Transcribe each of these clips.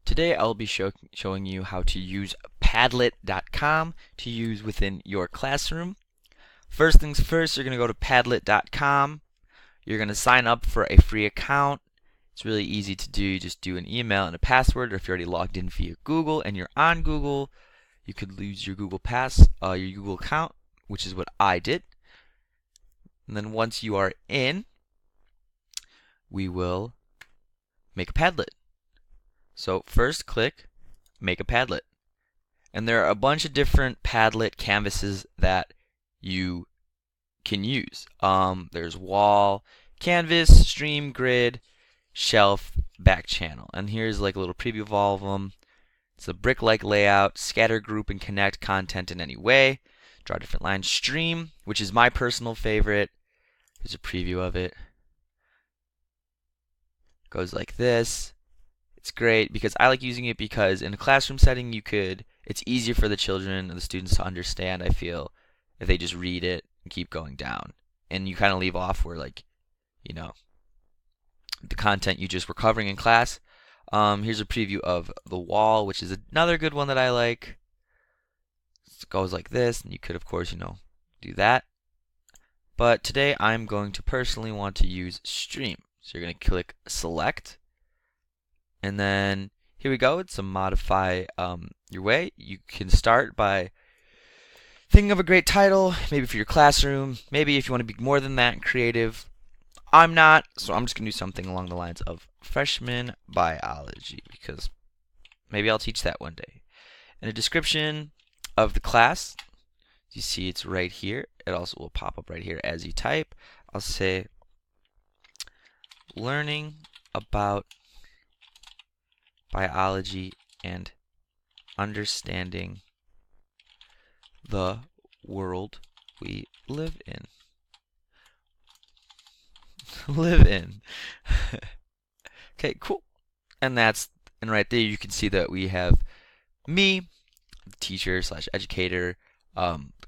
Today I'll be showing you how to use Padlet.com to use within your classroom. First things first, you're going to go to Padlet.com. You're going to sign up for a free account. It's really easy to do. You just do an email and a password, or if you're already logged in via Google and you're on Google, you could use your Google account, which is what I did. And then once you are in, we will make a Padlet. So first click Make a Padlet. And there are a bunch of different Padlet canvases that you can use. There's wall, canvas, stream, grid, shelf, back channel. And here's like a little preview of all of them. It's a brick-like layout, scatter, group, and connect content in any way. Draw different lines. Stream, which is my personal favorite. Here's a preview of it. Goes like this. It's great because I like using it because in a classroom setting it's easier for the children and the students to understand, I feel, if they just read it and keep going down. And you kind of leave off where the content you just were covering in class. Here's a preview of the wall, which is another good one that I like. It goes like this, and you could of course, do that. But today I'm going to personally want to use stream. So you're going to click select. And then here we go. It's a modify your way. You can start by thinking of a great title, maybe for your classroom, maybe if you want to be more than that and creative. I'm not, so I'm just going to do something along the lines of freshman biology because maybe I'll teach that one day. And a description of the class. You see it's right here. It also will pop up right here as you type. I'll say learning about biology and understanding the world we live in. Okay, cool. And right there you can see that we have me, the teacher / educator,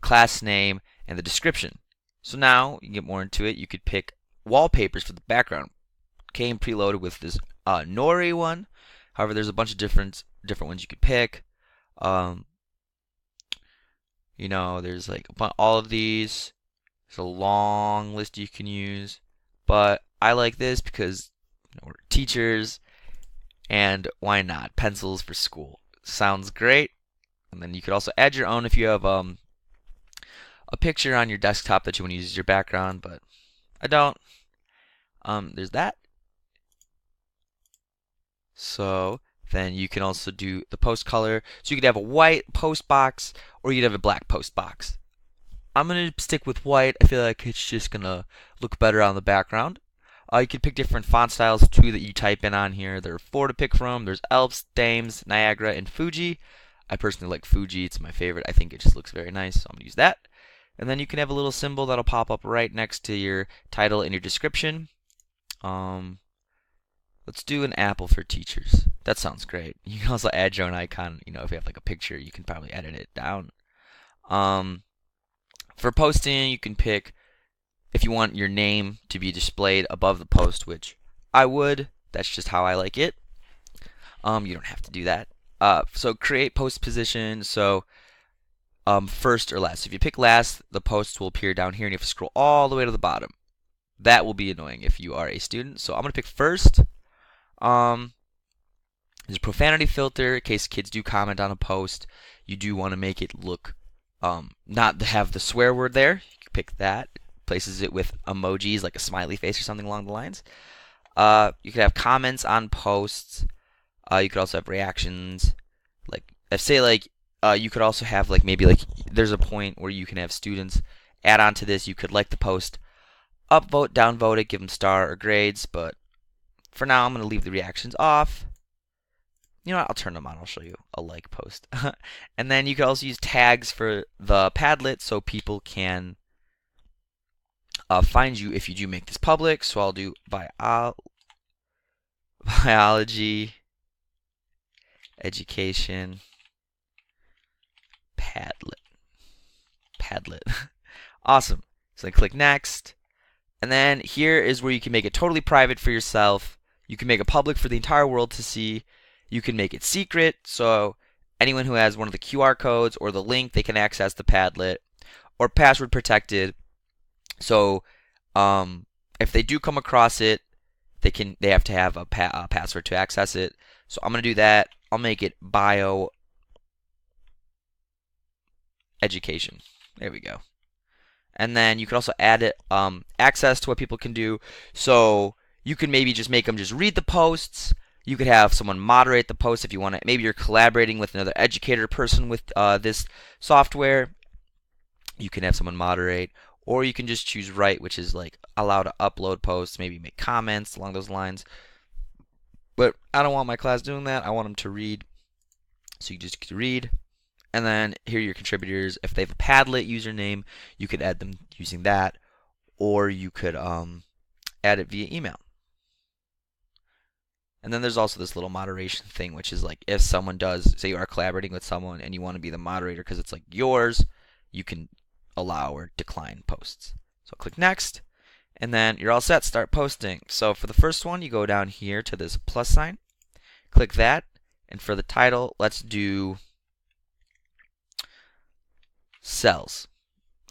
class name, and the description. So now you can get more into it. You could pick wallpapers for the background. Came preloaded with this Nori one. However, there's a bunch of different ones you could pick. There's like all of these. There's a long list you can use, but I like this because we're teachers, and why not? Pencils for school sounds great. And then you could also add your own if you have a picture on your desktop that you want to use as your background, but I don't. There's that. So then you can also do the post color. So you could have a white post box or you could have a black post box. I'm going to stick with white. I feel like it's just going to look better on the background. You can pick different font styles too that you type in on here. There are 4 to pick from. There's Alps, Thames, Niagara, and Fuji. I personally like Fuji. It's my favorite. I think it just looks very nice, so I'm going to use that. And then you can have a little symbol that'll pop up right next to your title and your description. Let's do an apple for teachers. That sounds great. You can also add your own icon. If you have like a picture, you can probably edit it down. For posting, you can pick if you want your name to be displayed above the post, which I would. That's just how I like it. You don't have to do that. So create post position. So first or last. If you pick last, the posts will appear down here, and you have to scroll all the way to the bottom. That will be annoying if you are a student. So I'm going to pick first. There's a profanity filter in case kids do comment on a post. You do want to make it look, not to have the swear word there. You can pick that. Places it with emojis like a smiley face or something along the lines. You could have comments on posts. You could also have reactions. You could also have there's a point where you can have students add on to this. You could like the post, upvote, downvote it, give them star or grades, but for now I'm going to leave the reactions off. You know what? I'll turn them on. I'll show you a like post. And then you can also use tags for the Padlet so people can find you if you do make this public. So I'll do biology, education, Padlet. Awesome. So then click next. And then here is where you can make it totally private for yourself. You can make it public for the entire world to see. You can make it secret, so anyone who has one of the QR codes or the link, they can access the Padlet, or password protected. So if they do come across it, they have to have a password to access it. So I'm gonna do that. I'll make it bio education. There we go. And then you can also add it access to what people can do. So you can maybe just make them just read the posts. You could have someone moderate the post if you want to. Maybe you're collaborating with another educator person with this software. You can have someone moderate, or you can just choose write, which is like allow to upload posts, maybe make comments along those lines. But I don't want my class doing that. I want them to read. So you just read. And then here are your contributors. If they have a Padlet username, you could add them using that, or you could add it via email. And then there's also this little moderation thing, which is like if someone does, say you are collaborating with someone and you want to be the moderator because it's like yours, you can allow or decline posts. So click next, and then you're all set. Start posting. So for the first one, you go down here to this plus sign, click that, and for the title, let's do cells.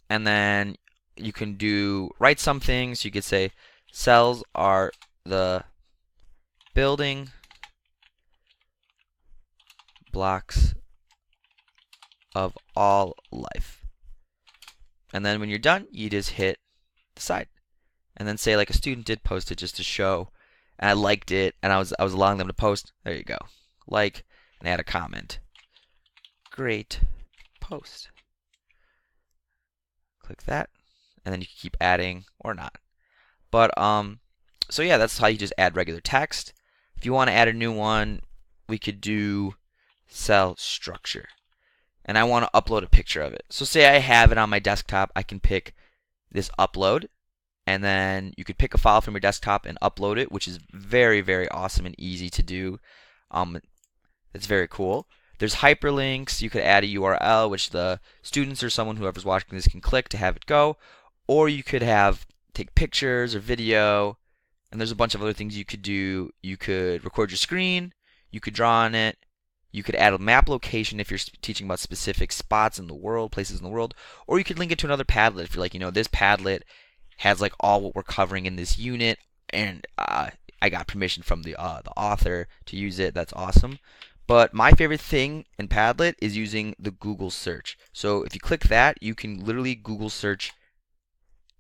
And then you can write some things. You could say cells are the building blocks of all life. And then when you're done, you just hit decide. And then say like a student did post it just to show, and I liked it, and I was allowing them to post. There you go. Like, and add a comment. Great post. Click that, and then you can keep adding or not. But so yeah, that's how you just add regular text. If you want to add a new one, we could do cell structure. And I want to upload a picture of it. So say I have it on my desktop, I can pick this upload, and then you could pick a file from your desktop and upload it, which is very, very awesome and easy to do. It's very cool. There's hyperlinks. You could add a URL, which the students or whoever's watching this can click to have it go. Or you could take pictures or video, and there's a bunch of other things you could do. You could record your screen. You could draw on it. You could add a map location if you're teaching about specific spots in the world, places in the world. Or you could link it to another Padlet if you're like, this Padlet has like all what we're covering in this unit, and I got permission from the author to use it. That's awesome. But my favorite thing in Padlet is using the Google search. So if you click that, you can literally Google search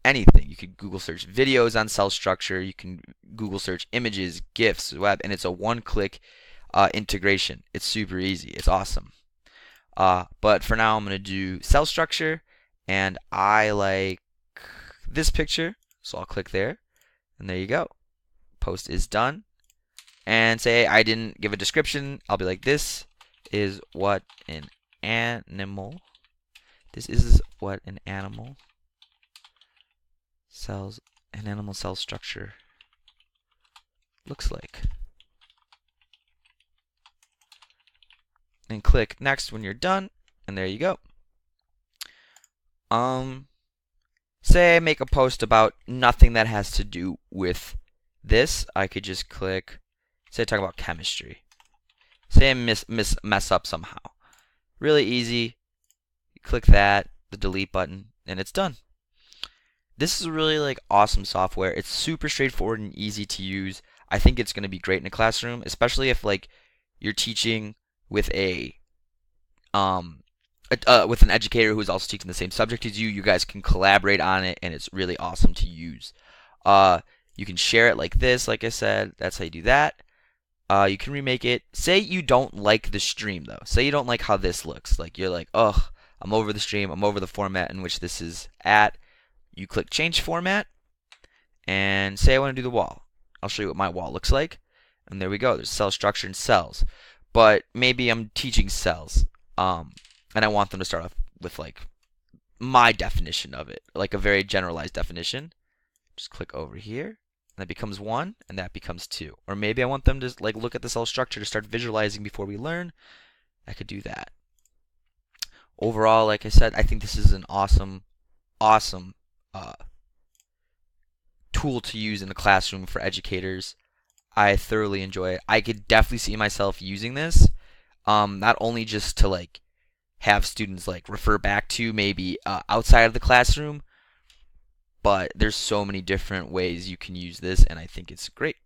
anything. You can Google search videos on cell structure. You can Google search images, GIFs, web, and it's a one-click integration. It's super easy. It's awesome. But for now, I'm going to do cell structure, and I like this picture, so I'll click there, and there you go. Post is done. And say I didn't give a description, I'll be like, this is what an animal cell structure looks like. And click next when you're done, and there you go. Say I make a post about nothing that has to do with this, I could just click, say I talk about chemistry. Say I mess up somehow. Really easy. You click that, the delete button, and it's done. This is really awesome software. It's super straightforward and easy to use. I think it's going to be great in a classroom, especially if you're teaching with with an educator who's also teaching the same subject as you. You guys can collaborate on it, and it's really awesome to use. You can share it like this, like I said. That's how you do that. You can remake it. Say you don't like the stream, though. Say you don't like how this looks. You're like, ugh, I'm over the stream. I'm over the format in which this is at. You click change format, and say I want to do the wall. I'll show you what my wall looks like. And there we go. There's cell structure and cells. But maybe I'm teaching cells, and I want them to start off with my definition of it, like a very generalized definition. Just click over here, and that becomes 1, and that becomes 2. Or maybe I want them to look at the cell structure to start visualizing before we learn. I could do that. Overall, like I said, I think this is an awesome tool to use in the classroom for educators. I thoroughly enjoy it. I could definitely see myself using this, not only just to like have students like refer back to maybe outside of the classroom, but there's so many different ways you can use this, and I think it's great.